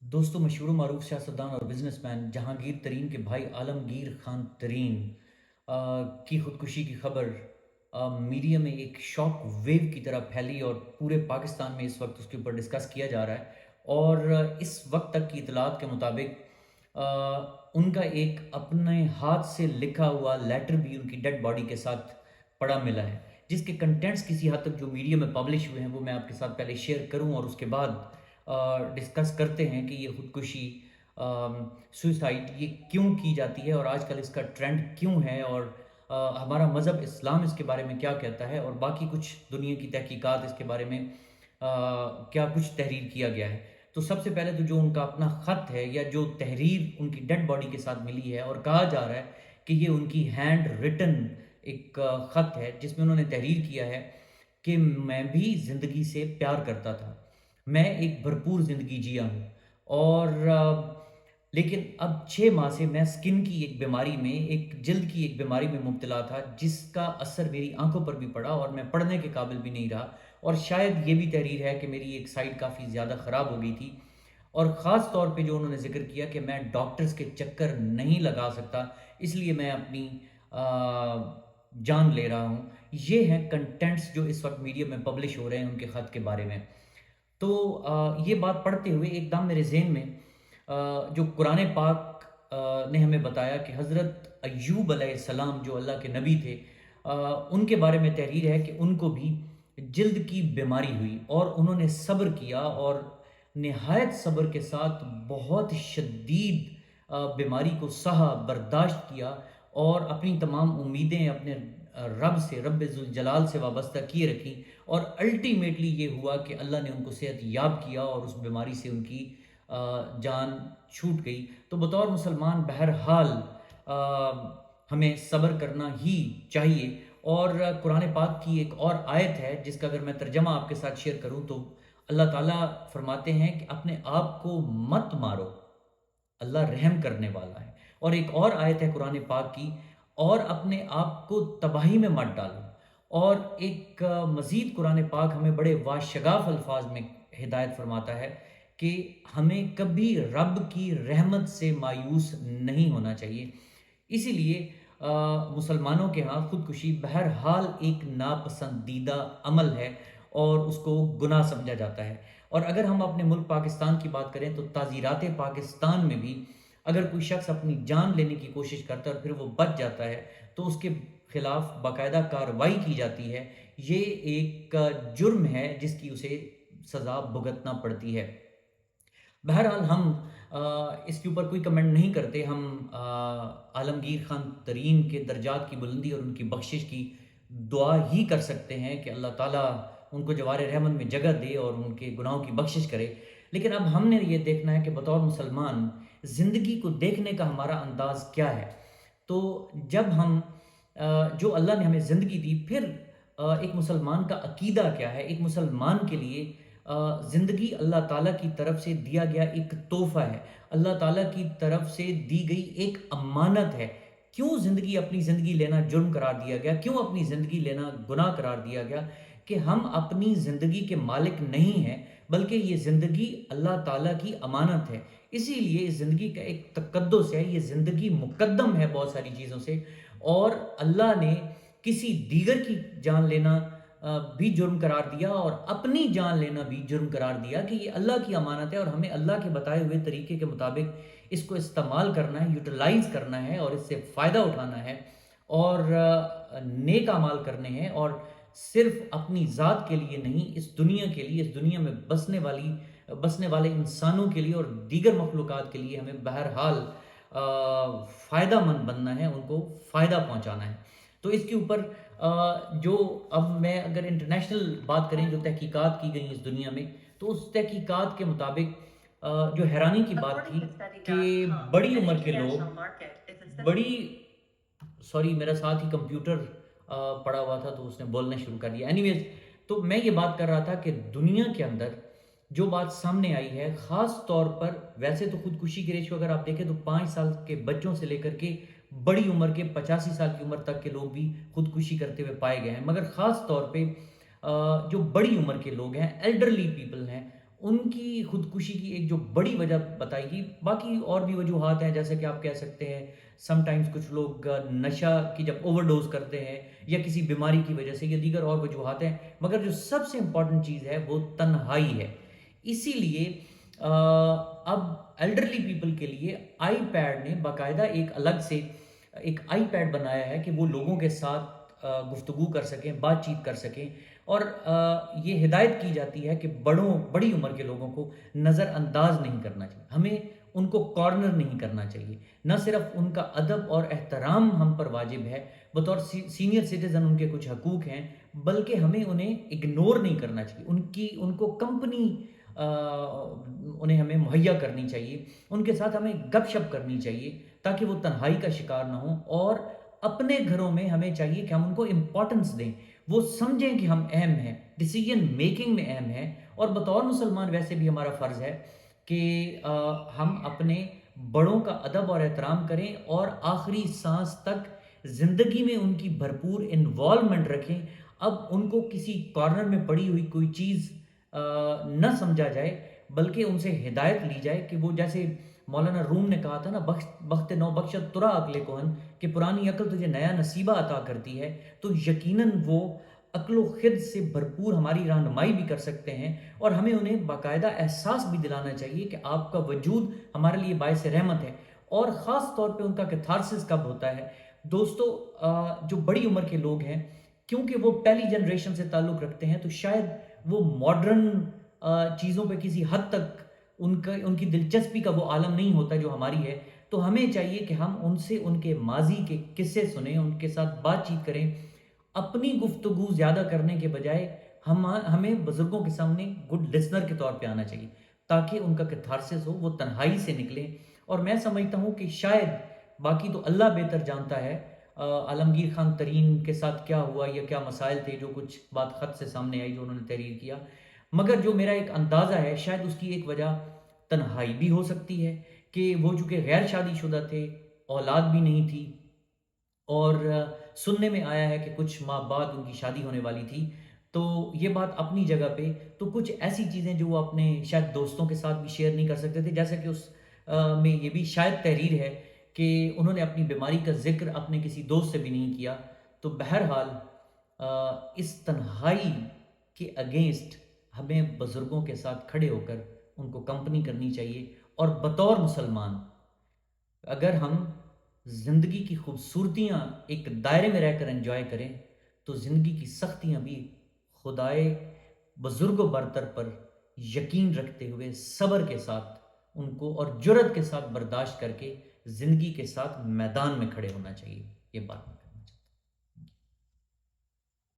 दोस्तों, मशहूर मरूफ सियासतदान और बिजनेसमैन जहांगीर तरीन के भाई आलमगीर खान तरीन की ख़ुदकुशी की खबर मीडिया में एक शॉक वेव की तरह फैली और पूरे पाकिस्तान में इस वक्त उसके ऊपर डिस्कस किया जा रहा है। और इस वक्त तक की इतलात के मुताबिक उनका एक अपने हाथ से लिखा हुआ लेटर भी उनकी डेड बॉडी के साथ पड़ा मिला है, जिसके कंटेंट्स किसी हद तक जो मीडिया में पब्लिश हुए हैं वो मैं आपके साथ पहले शेयर करूं और उसके बाद डिस्कस करते हैं कि ये खुदकुशी सुसाइड ये क्यों की जाती है और आजकल इसका ट्रेंड क्यों है, और हमारा मज़हब इस्लाम इसके बारे में क्या कहता है, और बाकी कुछ दुनिया की तहकीकात इसके बारे में क्या कुछ तहरीर किया गया है। तो सबसे पहले तो जो उनका अपना ख़त है या जो तहरीर उनकी डेड बॉडी के साथ मिली है, और कहा जा रहा है कि ये उनकी हैंड रिटन एक ख़त है जिसमें उन्होंने तहरीर किया है कि मैं भी ज़िंदगी से प्यार करता था, मैं एक भरपूर ज़िंदगी जिया हूँ, और लेकिन अब 6 माह से मैं स्किन की एक बीमारी में, एक जल्द की एक बीमारी में मुब्तला था, जिसका असर मेरी आंखों पर भी पड़ा और मैं पढ़ने के काबिल भी नहीं रहा। और शायद ये भी तहरीर है कि मेरी एक साइड काफ़ी ज़्यादा ख़राब हो गई थी। और ख़ास तौर पे जो उन्होंने ज़िक्र किया कि मैं डॉक्टर्स के चक्कर नहीं लगा सकता, इसलिए मैं अपनी जान ले रहा हूँ। ये हैं कंटेंट्स जो इस वक्त मीडिया में पब्लिश हो रहे हैं उनके ख़त के बारे में। तो ये बात पढ़ते हुए एकदम मेरे ज़हन में जो कुरान पाक ने हमें बताया कि हज़रत अय्यूब अलैहिस्सलाम जो अल्लाह के नबी थे, उनके बारे में तहरीर है कि उनको भी जल्द की बीमारी हुई और उन्होंने सब्र किया, और नहायत सब्र के साथ बहुत शदीद बीमारी को सहा, बर्दाश्त किया, और अपनी तमाम उम्मीदें अपने रब से, रब ज़ुल जलाल से वाबस्ता किए रखी। और अल्टीमेटली ये हुआ कि अल्लाह ने उनको सेहत याब किया और उस बीमारी से उनकी जान छूट गई। तो बतौर मुसलमान बहरहाल हमें सब्र करना ही चाहिए। और कुरान पाक की एक और आयत है जिसका अगर मैं तर्जमा आपके साथ शेयर करूं तो अल्लाह ताला फरमाते हैं कि अपने आप को मत मारो, अल्लाह रहम करने वाला है। और एक और आयत है कुरान पाक की, और अपने आप को तबाही में मत डालो। और एक मज़ीद कुरान पाक हमें बड़े वाशगाफ अल्फाज में हिदायत फरमाता है कि हमें कभी रब की रहमत से मायूस नहीं होना चाहिए। इसीलिए मुसलमानों के यहाँ खुदकुशी बहरहाल एक नापसंदीदा अमल है और उसको गुनाह समझा जाता है। और अगर हम अपने मुल्क पाकिस्तान की बात करें तो ताज़ीरात पाकिस्तान में भी अगर कोई शख्स अपनी जान लेने की कोशिश करता है और फिर वो बच जाता है तो उसके खिलाफ बाकायदा कार्रवाई की जाती है। ये एक जुर्म है जिसकी उसे सज़ा भुगतना पड़ती है। बहरहाल हम इसके ऊपर कोई कमेंट नहीं करते। हम आलमगीर खान तरीन के दर्जात की बुलंदी और उनकी बख्शिश की दुआ ही कर सकते हैं कि अल्लाह ताला उनको जवार रहमत में जगह दे और उनके गुनाहों की बख्शिश करे। लेकिन अब हमने ये देखना है कि बतौर मुसलमान ज़िंदगी को देखने का हमारा अंदाज़ क्या है। तो जब हम जो अल्लाह ने हमें ज़िंदगी दी, फिर एक मुसलमान का अकीदा क्या है? एक मुसलमान के लिए ज़िंदगी अल्लाह ताला की तरफ से दिया गया एक तोहफ़ा है, अल्लाह ताला की तरफ से दी गई एक अमानत है। क्यों ज़िंदगी, अपनी ज़िंदगी लेना जुर्म करार दिया गया? क्यों अपनी ज़िंदगी लेना गुनाह करार दिया गया? कि हम अपनी ज़िंदगी के मालिक नहीं हैं, बल्कि ये ज़िंदगी अल्लाह ताला की अमानत है। इसीलिए इस ज़िंदगी का एक तकद्दुस है, ये ज़िंदगी मुक़द्दम है बहुत सारी चीज़ों से, और अल्लाह ने किसी दीगर की जान लेना भी जुर्म करार दिया और अपनी जान लेना भी जुर्म करार दिया कि ये अल्लाह की अमानत है और हमें अल्लाह के बताए हुए तरीके के मुताबिक इसको इस्तेमाल करना है, यूटिलाइज़ करना है और इससे फ़ायदा उठाना है, और नेक अमाल करने हैं, और सिर्फ अपनी ज़ात के लिए नहीं, इस दुनिया के लिए, इस दुनिया में बसने वाले इंसानों के लिए और दीगर मखलूक़ात के लिए हमें बहरहाल फ़ायदा मंद बनना है, उनको फ़ायदा पहुँचाना है। तो इसके ऊपर जो अब मैं अगर इंटरनेशनल बात करें, जो तहकीकात की गई इस दुनिया में, तो उस तहकीकात के मुताबिक जो हैरानी की बात थी कि बड़ी उम्र के लोग, बड़ी सॉरी मेरा साथ ही कंप्यूटर पड़ा हुआ था तो उसने बोलना शुरू कर दिया। एनीवेज, तो मैं ये बात कर रहा था कि दुनिया के अंदर जो बात सामने आई है, ख़ास तौर पर वैसे तो खुदकुशी की रेशो अगर आप देखें तो 5 साल के बच्चों से लेकर के बड़ी उम्र के 85 साल की उम्र तक के लोग भी खुदकुशी करते हुए पाए गए हैं। मगर ख़ास तौर पे जो बड़ी उम्र के लोग हैं, एल्डरली पीपल हैं, ان کی خودکشی کی ایک جو بڑی وجہ بتائی گئی، باقی اور بھی وجوہات ہیں، جیسے کہ آپ کہہ سکتے ہیں سم ٹائمز کچھ لوگ نشہ کی جب اوور ڈوز کرتے ہیں یا کسی بیماری کی وجہ سے، یا دیگر اور وجوہات ہیں، مگر جو سب سے امپورٹنٹ چیز ہے وہ تنہائی ہے۔ اسی لیے اب ایلڈرلی پیپل کے لیے آئی پیڈ نے باقاعدہ ایک الگ سے ایک آئی پیڈ بنایا ہے کہ وہ لوگوں کے ساتھ گفتگو کر سکیں، بات چیت کر سکیں، اور یہ ہدایت کی جاتی ہے کہ بڑی عمر کے لوگوں کو نظر انداز نہیں کرنا چاہیے، ہمیں ان کو کارنر نہیں کرنا چاہیے۔ نہ صرف ان کا ادب اور احترام ہم پر واجب ہے، بطور سینئر سٹیزن ان کے کچھ حقوق ہیں، بلکہ ہمیں انہیں اگنور نہیں کرنا چاہیے، ان کو کمپنی انہیں ہمیں مہیا کرنی چاہیے، ان کے ساتھ ہمیں گپ شپ کرنی چاہیے تاکہ وہ تنہائی کا شکار نہ ہوں، اور اپنے گھروں میں ہمیں چاہیے کہ ہم ان کو امپورٹنس دیں، وہ سمجھیں کہ ہم اہم ہیں، ڈیسیجن میکنگ میں اہم ہیں، اور بطور مسلمان ویسے بھی ہمارا فرض ہے کہ ہم اپنے بڑوں کا ادب اور احترام کریں اور آخری سانس تک زندگی میں ان کی بھرپور انوالومنٹ رکھیں۔ اب ان کو کسی کارنر میں پڑی ہوئی کوئی چیز نہ سمجھا جائے، بلکہ ان سے ہدایت لی جائے کہ وہ، جیسے مولانا روم نے کہا تھا نا، بخت نو بخشت ترا عقل کوہن، کہ پرانی عقل تجھے نیا نصیبہ عطا کرتی ہے، تو یقیناً وہ عقل و خرد سے بھرپور ہماری رہنمائی بھی کر سکتے ہیں، اور ہمیں انہیں باقاعدہ احساس بھی دلانا چاہیے کہ آپ کا وجود ہمارے لیے باعث رحمت ہے، اور خاص طور پہ ان کا کیتھارسس کب ہوتا ہے دوستو؟ جو بڑی عمر کے لوگ ہیں، کیونکہ وہ پہلی جنریشن سے تعلق رکھتے ہیں، تو شاید وہ ماڈرن چیزوں پہ کسی حد تک ان کی دلچسپی کا وہ عالم نہیں ہوتا جو ہماری ہے، تو ہمیں چاہیے کہ ہم ان سے ان کے ماضی کے قصے سنیں، ان کے ساتھ بات چیت کریں، اپنی گفتگو زیادہ کرنے کے بجائے ہمیں بزرگوں کے سامنے گڈ لسنر کے طور پہ آنا چاہیے تاکہ ان کا کیتھارسس ہو، وہ تنہائی سے نکلیں۔ اور میں سمجھتا ہوں کہ شاید، باقی تو اللہ بہتر جانتا ہے عالمگیر خان ترین کے ساتھ کیا ہوا یا کیا مسائل تھے، جو کچھ بات خط سے سامنے آئی جو انہوں نے تحریر کیا، مگر جو میرا ایک اندازہ ہے شاید اس کی ایک وجہ تنہائی بھی ہو سکتی ہے، کہ وہ چونکہ غیر شادی شدہ تھے، اولاد بھی نہیں تھی، اور سننے میں آیا ہے کہ کچھ ماہ بعد ان کی شادی ہونے والی تھی، تو یہ بات اپنی جگہ پہ، تو کچھ ایسی چیزیں جو وہ اپنے شاید دوستوں کے ساتھ بھی شیئر نہیں کر سکتے تھے، جیسا کہ اس میں یہ بھی شاید تحریر ہے کہ انہوں نے اپنی بیماری کا ذکر اپنے کسی دوست سے بھی نہیں کیا۔ تو بہرحال اس تنہائی کے اگینسٹ ہمیں بزرگوں کے ساتھ کھڑے ہو کر ان کو کمپنی کرنی چاہیے، اور بطور مسلمان اگر ہم زندگی کی خوبصورتیاں ایک دائرے میں رہ کر انجوائے کریں، تو زندگی کی سختیاں بھی خدائے بزرگ و برتر پر یقین رکھتے ہوئے صبر کے ساتھ ان کو اور جرت کے ساتھ برداشت کر کے زندگی کے ساتھ میدان میں کھڑے ہونا چاہیے۔ یہ بات